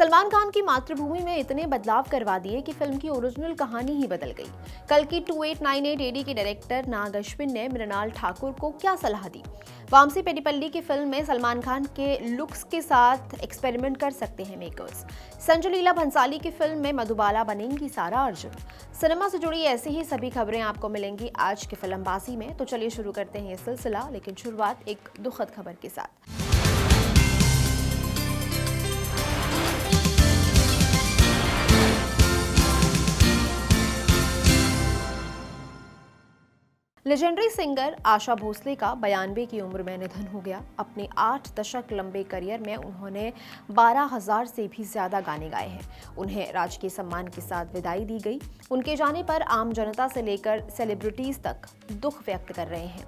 सलमान खान की मातृभूमि में इतने बदलाव करवा दिए कि फिल्म की ओरिजिनल कहानी ही बदल गई। कल की 2898 एडी के डायरेक्टर नाग अश्विन ने मृणाल ठाकुर को क्या सलाह दी? वामसी पेडिपल्ली की फिल्म में सलमान खान के लुक्स के साथ एक्सपेरिमेंट कर सकते हैं मेकर्स। संजय लीला भंसाली की फिल्म में मधुबाला बनेंगी सारा अर्जुन। सिनेमा से जुड़ी ऐसी ही सभी खबरें आपको मिलेंगी आज के फिल्मबाजी में। तो चलिए शुरू करते हैं ये सिलसिला, लेकिन शुरुआत एक दुखद खबर के साथ। लेजेंडरी सिंगर आशा भोसले का 92 की उम्र में निधन हो गया। अपने 8 दशक लंबे करियर में उन्होंने 12,000 से भी ज्यादा गाने गाए हैं। उन्हें राजकीय सम्मान के साथ विदाई दी गई। उनके जाने पर आम जनता से लेकर सेलिब्रिटीज तक दुख व्यक्त कर रहे हैं।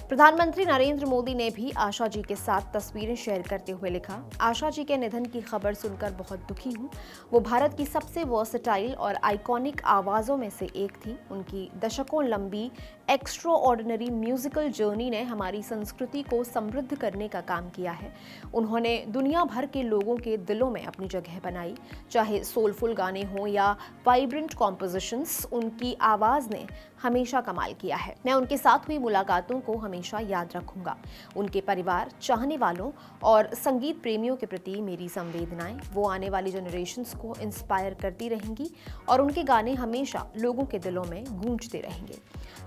प्रधानमंत्री नरेंद्र मोदी ने भी आशा जी के साथ तस्वीरें शेयर करते हुए लिखा, आशा जी के निधन की खबर सुनकर बहुत दुखी हूँ। वो भारत की सबसे वर्सेटाइल और आइकॉनिक आवाज़ों में से एक थी। उनकी दशकों लंबी एक्स्ट्रा ऑर्डिनरी म्यूजिकल जर्नी ने हमारी संस्कृति को समृद्ध करने का काम किया है। उन्होंने दुनिया भर के लोगों के दिलों में अपनी जगह बनाई। चाहे सोलफुल गाने हों या वाइब्रेंट कॉम्पोजिशंस, उनकी आवाज़ ने हमेशा कमाल किया है। मैं उनके साथ हुई मुलाकातों को हमेशा याद रखूंगा। उनके परिवार, चाहने वालों और संगीत प्रेमियों के प्रति मेरी संवेदनाएं वो आने वाली जनरेशन्स को इंस्पायर करती रहेंगी और उनके गाने हमेशा लोगों के दिलों में गूंजते रहेंगे।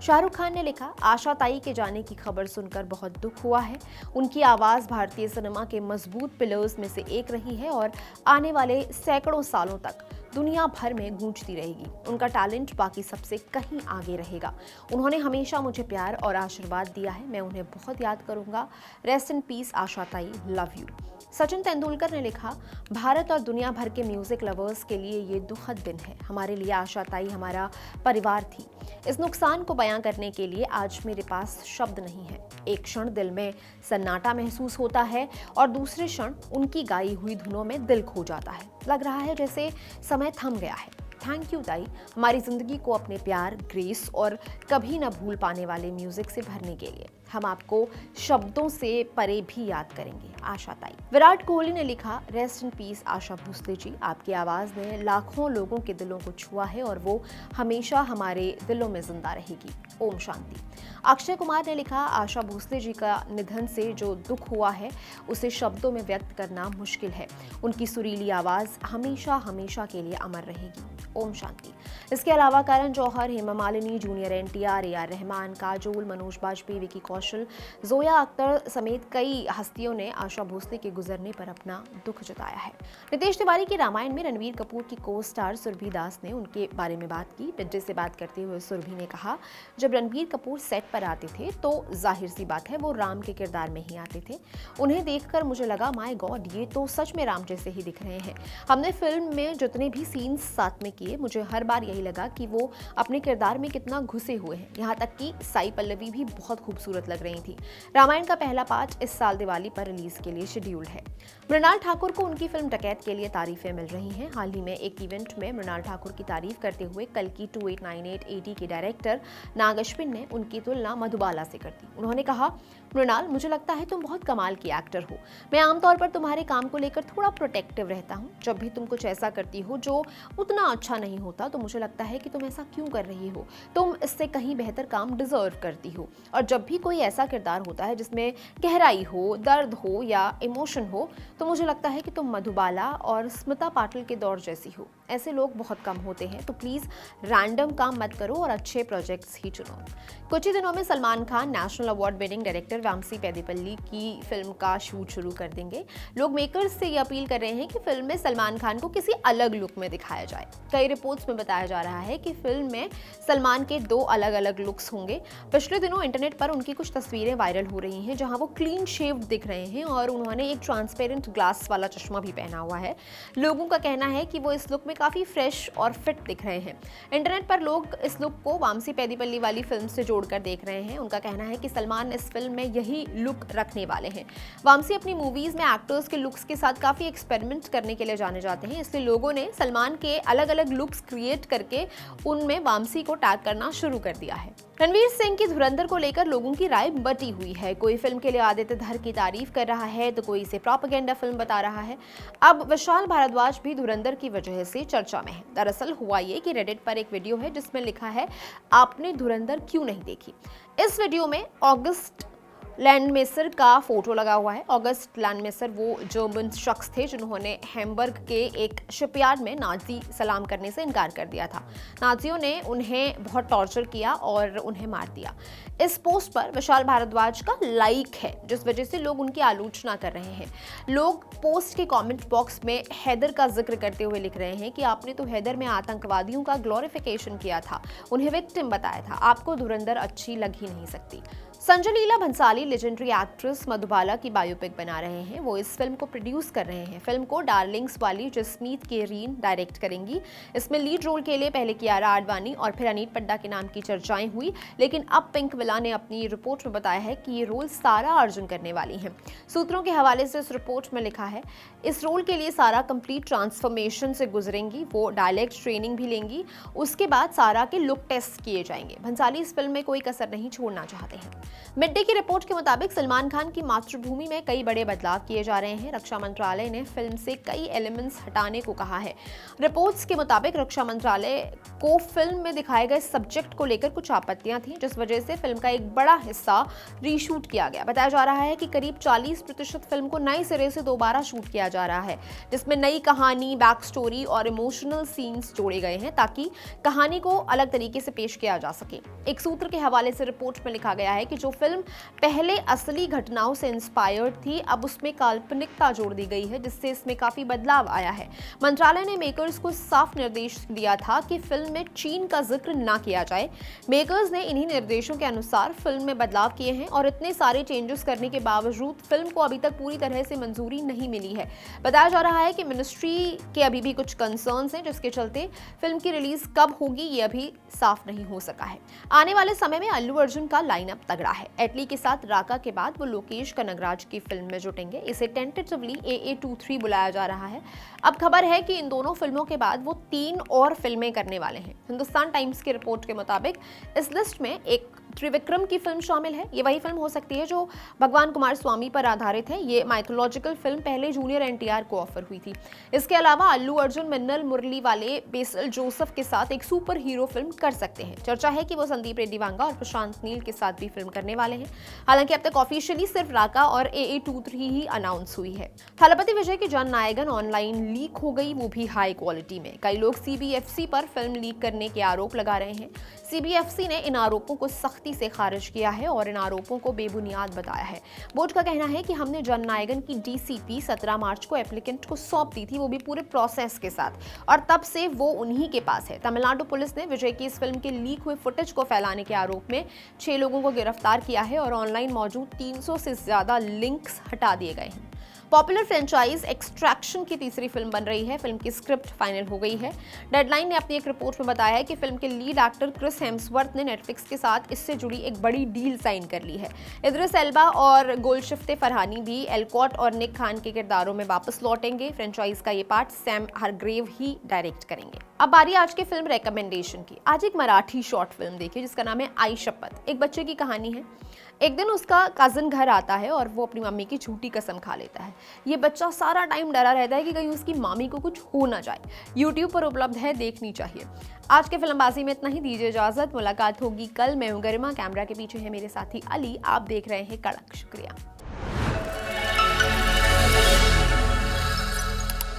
शाहरुख खान ने लिखा, आशा ताई के जाने की खबर सुनकर बहुत दुख हुआ है। उनकी आवाज़ भारतीय सिनेमा के मजबूत पिलर्स में से एक रही है और आने वाले सैकड़ों सालों तक दुनिया भर में गूंजती रहेगी। उनका टैलेंट बाकी सबसे कहीं आगे रहेगा। उन्होंने हमेशा मुझे प्यार और आशीर्वाद दिया है। मैं उन्हें बहुत याद करूंगा। रेस्ट इन पीस आशा ताई, लव यू। सचिन तेंदुलकर ने लिखा, भारत और दुनिया भर के म्यूजिक लवर्स के लिए ये दुखद दिन है। हमारे लिए आशा ताई हमारा परिवार थी। इस नुकसान को बयां करने के लिए आज मेरे पास शब्द नहीं है। एक क्षण दिल में सन्नाटा महसूस होता है और दूसरे क्षण उनकी गाई हुई धुनों में दिल खो जाता है। लग रहा है जैसे समय थम गया है। थैंक यू ताई, हमारी जिंदगी को अपने प्यार, ग्रेस और कभी न भूल पाने वाले म्यूजिक से भरने के लिए। हम आपको शब्दों से परे भी याद करेंगे, आशा ताई। विराट कोहली ने लिखा, rest in peace Asha Bhosle ji. आपकी आवाज़ ने लाखों लोगों के दिलों को छुआ है और वो हमेशा हमारे दिलों में जिंदा रहेगी। ओम शांति। अक्षय कुमार ने लिखा, आशा भोसले जी का निधन से जो दुख हुआ है उसे शब्दों में व्यक्त करना मुश्किल है। उनकी सुरीली आवाज़ हमेशा हमेशा के लिए अमर रहेगी। ओम शांति। इसके अलावा करण जौहर, हेमा मालिनी, जूनियर एनटीआर, AR रहमान, काजोल, मनोज बाजपेयी, विकी कौशल, जोया अख्तर समेत कई हस्तियों ने आशा भोसले के गुजरने पर अपना दुख जताया है। नितेश तिवारी के रामायण में रणवीर कपूर की को स्टार सुरभि दास ने उनके बारे में बात की। पिज्जे से बात करते हुए सुरभि ने कहा, जब रणवीर कपूर सेट पर आते थे तो जाहिर सी बात है वो राम के किरदार में ही आते थे। उन्हें देखकर मुझे लगा, माय गॉड, ये तो सच में राम जैसे ही दिख रहे हैं। हमने फिल्म में जितने भी सीन्स साथ में किए, मुझे हर बार यही लगा कि वो अपने किरदार में कितना घुसे हुए हैं। यहाँ तक कि साई पल्लवी भी बहुत खूबसूरत लग रही थी। रामायण का पहला पार्ट इस साल दिवाली पर रिलीज के लिए शेड्यूल्ड है। मृणाल ठाकुर को उनकी फिल्म डकैत के लिए तारीफें मिल रही हैं। हाल ही में एक इवेंट में मृणाल ठाकुर की तारीफ करते हुए कल की 2898 AD के डायरेक्टर नाग अश्विन ने उनकी तुलना मधुबाला से कर दी। उन्होंने कहा, मृणाल, मुझे लगता है तुम बहुत कमाल की एक्टर हो। मैं आमतौर पर तुम्हारे काम को लेकर थोड़ा प्रोटेक्टिव रहता हूँ। जब भी तुम कुछ ऐसा करती हो जो उतना अच्छा नहीं होता तो मुझे लगता है कि तुम ऐसा क्यों कर रही हो, तुम इससे कहीं बेहतर काम डिजर्व करती हो। और जब भी कोई ऐसा किरदार होता है जिसमें गहराई हो, दर्द हो या इमोशन हो, तो मुझे लगता है कि तुम मधुबाला और स्मिता पाटिल के दौर जैसी हो। ऐसे लोग बहुत कम होते हैं, तो प्लीज रैंडम काम मत करो और अच्छे प्रोजेक्ट्स ही चुनो। कुछ ही दिनों में Salman Khan national award winning director Vamsi Pedipally की फिल्म का शूट शुरू कर देंगे। लोग मेकर्स से ये अपील कर रहे हैं कि फिल्म में सलमान खान को किसी अलग लुक में दिखाया जाए। कई रिपोर्ट्स में बताया जा रहा है कि फिल्म में सलमान के 2 अलग अलग लुक्स होंगे। पिछले दिनों इंटरनेट पर उनकी कुछ तस्वीरें वायरल हो रही हैं जहां वो क्लीन शेव्ड दिख रहे हैं और उन्होंने एक ट्रांसपेरेंट ग्लास वाला चश्मा भी पहना हुआ है। लोगों का कहना है कि वो इस लुक में काफी फ्रेश और फिट दिख रहे हैं। इंटरनेट पर लोग इस लुक को वामसी पेडिपल्ली वाली फिल्म से जोड़कर देख रहे हैं। उनका कहना है कि सलमान इस फिल्म में यही लुक रखने वाले हैं। वामसी अपनी मूवीज में एक्टर्स के लुक्स के साथ काफी एक्सपेरिमेंट करने के लिए जाने जाते हैं, इसलिए लोगों ने सलमान के अलग अलग लुक्स क्रिएट करके उनमें वामसी को टैग करना शुरू कर दिया है। रणवीर सिंह की धुरंधर को लेकर लोगों की राय बटी हुई है। कोई फिल्म के लिए आदित्य धर की तारीफ कर रहा है तो कोई इसे प्रोपेगेंडा फिल्म बता रहा है। अब विशाल भारद्वाज भी धुरंधर की वजह से चर्चा में है। दरअसल हुआ ये कि रेडिट पर एक वीडियो है जिसमें लिखा है, आपने धुरंधर क्यों नहीं देखी। इस वीडियो में ऑगस्ट लैंडमेसर का फोटो लगा हुआ है। ऑगस्ट लैंडमेसर वो जर्मन शख्स थे जिन्होंने हैम्बर्ग के एक शिपयार्ड में नाजी सलाम करने से इनकार कर दिया था। नाजियों ने उन्हें बहुत टॉर्चर किया और उन्हें मार दिया। इस पोस्ट पर विशाल भारद्वाज का लाइक है, जिस वजह से लोग उनकी आलोचना कर रहे हैं। लोग पोस्ट के कमेंट बॉक्स में हैदर का जिक्र करते हुए लिख रहे हैं कि आपने तो हैदर में आतंकवादियों का ग्लोरिफिकेशन किया था, उन्हें विक्टिम बताया था, आपको धुरंधर अच्छी लग ही नहीं सकती। संजय लीला भंसाली लेजेंडरी एक्ट्रेस मधुबाला की बायोपिक बना रहे हैं। वो इस फिल्म को प्रोड्यूस कर रहे हैं। फिल्म को डार्लिंग्स वाली जसमीत केरीन डायरेक्ट करेंगी। इसमें लीड रोल के लिए पहले कियारा आडवाणी और फिर अनीत पड्डा के नाम की चर्चाएं हुई, लेकिन अब पिंक विला ने अपनी रिपोर्ट में बताया है कि ये रोल सारा अर्जुन करने वाली हैं। सूत्रों के हवाले से इस रिपोर्ट में लिखा है, इस रोल के लिए सारा कंप्लीट ट्रांसफॉर्मेशन से गुजरेंगी। वो डायलेक्ट ट्रेनिंग भी लेंगी। उसके बाद सारा के लुक टेस्ट किए जाएंगे। भंसाली इस फिल्म में कोई कसर नहीं छोड़ना चाहते हैं। मिड डे की रिपोर्ट के मुताबिक सलमान खान की मातृभूमि में कई बड़े बदलाव किए जा रहे हैं। रक्षा मंत्रालय ने फिल्म से कई एलिमेंट्स हटाने को कहा है। रिपोर्ट्स के मुताबिक रक्षा मंत्रालय को फिल्म में दिखाए गए सब्जेक्ट को लेकर कुछ आपत्तियां थीं, जिस वजह से फिल्म का एक बड़ा हिस्सा रीशूट किया गया। बताया जा रहा है कि करीब 40% फिल्म को नए सिरे से दोबारा शूट किया जा रहा है, जिसमें नई कहानी, बैक स्टोरी और इमोशनल सीन्स जोड़े गए हैं ताकि कहानी को अलग तरीके से पेश किया जा सके। एक सूत्र के हवाले से रिपोर्ट में लिखा गया है कि जो फिल्म पहले असली घटनाओं से इंस्पायर्ड थी, अब उसमें काल्पनिकता जोड़ दी गई है, जिससे इसमें काफी बदलाव आया है। मंत्रालय ने मेकर्स को साफ निर्देश दिया था कि फिल्म में चीन का जिक्र ना किया जाए। मेकर्स ने इन्हीं निर्देशों के अनुसार फिल्म में बदलाव किए हैं और इतने सारे चेंजेस करने के बावजूद फिल्म को अभी तक पूरी तरह से मंजूरी नहीं मिली है। बताया जा रहा है कि मिनिस्ट्री के अभी भी कुछ कंसर्न्स हैं, जिसके चलते फिल्म की रिलीज कब होगी ये अभी साफ नहीं हो सका है। आने वाले समय में अल्लू अर्जुन का लाइनअप तगड़ा है। एटली के साथ राका के बाद वो लोकेश कनगराज की फिल्म में जुटेंगे। इसे टेंटेटिवली AA23 बुलाया जा रहा है। अब खबर है कि इन दोनों फिल्मों के बाद वो 3 और फिल्में करने वाले हैं। हिंदुस्तान टाइम्स की रिपोर्ट के मुताबिक इस लिस्ट में एक त्रिविक्रम की फिल्म शामिल है। ये वही फिल्म हो सकती है जो भगवान कुमार स्वामी पर आधारित है। ये माइथोलॉजिकल फिल्म पहले जूनियर NTR को ऑफर हुई थी। इसके अलावा अल्लू अर्जुन मिन्नल मुरली वाले बेसल जोसेफ के साथ एक सुपर हीरो फिल्म कर सकते हैं। चर्चा है कि वो संदीप रेड्डी वांगा और प्रशांत नील के साथ भी फिल्म करने वाले हैं। हालांकि अब तक ऑफिशियली सिर्फ राका और AA23 ही अनाउंस हुई है। थलपति विजय की जन नायकन ऑनलाइन लीक हो गई, वो भी हाई क्वालिटी में। कई लोग CBFC पर फिल्म लीक करने के आरोप लगा रहे हैं। CBFC ने इन आरोपों को सख्ती से खारिज किया है और इन आरोपों को बेबुनियाद बताया है। बोर्ड का कहना है कि हमने जन नायकन की DCP 17 मार्च को एप्लीकेंट को सौंप दी थी, वो भी पूरे प्रोसेस के साथ, और तब से वो उन्हीं के पास है। तमिलनाडु पुलिस ने विजय की इस फिल्म के लीक हुए फुटेज को फैलाने के आरोप में 6 लोगों को गिरफ्तार किया है और ऑनलाइन मौजूद 300 से ज्यादा लिंक्स हटा दिए गए हैं। पॉपुलर फ्रेंचाइज एक्सट्रैक्शन की तीसरी फिल्म बन रही है। फिल्म की स्क्रिप्ट फाइनल हो गई है। डेडलाइन ने अपनी एक रिपोर्ट में बताया है कि फिल्म के लीड एक्टर क्रिस हेम्सवर्थ ने नेटफ्लिक्स के साथ इससे जुड़ी एक बड़ी डील साइन कर ली है। इद्रिस एल्बा और गोल्शिफ्ते फरहानी भी एलकॉट और निक खान के किरदारों में वापस लौटेंगे। फ्रेंचाइज का ये पार्ट सैम हारग्रेव ही डायरेक्ट करेंगे। अब बारी आज के फिल्म रिकमेंडेशन की। आज एक मराठी शॉर्ट फिल्म देखिए जिसका नाम है आई शपथ। एक बच्चे की कहानी है। एक दिन उसका कज़न घर आता है और वो अपनी मम्मी की झूठी कसम खा लेता है। ये बच्चा सारा टाइम डरा रहता है कि कहीं उसकी मामी को कुछ हो ना जाए। YouTube पर उपलब्ध है, देखनी चाहिए। आज के फिल्मबाजी में इतना ही, दीजिए इजाजत। मुलाकात होगी कल। मैं हूं गरिमा, कैमरा के पीछे है मेरे साथी अली। आप देख रहे हैं कड़क। शुक्रिया।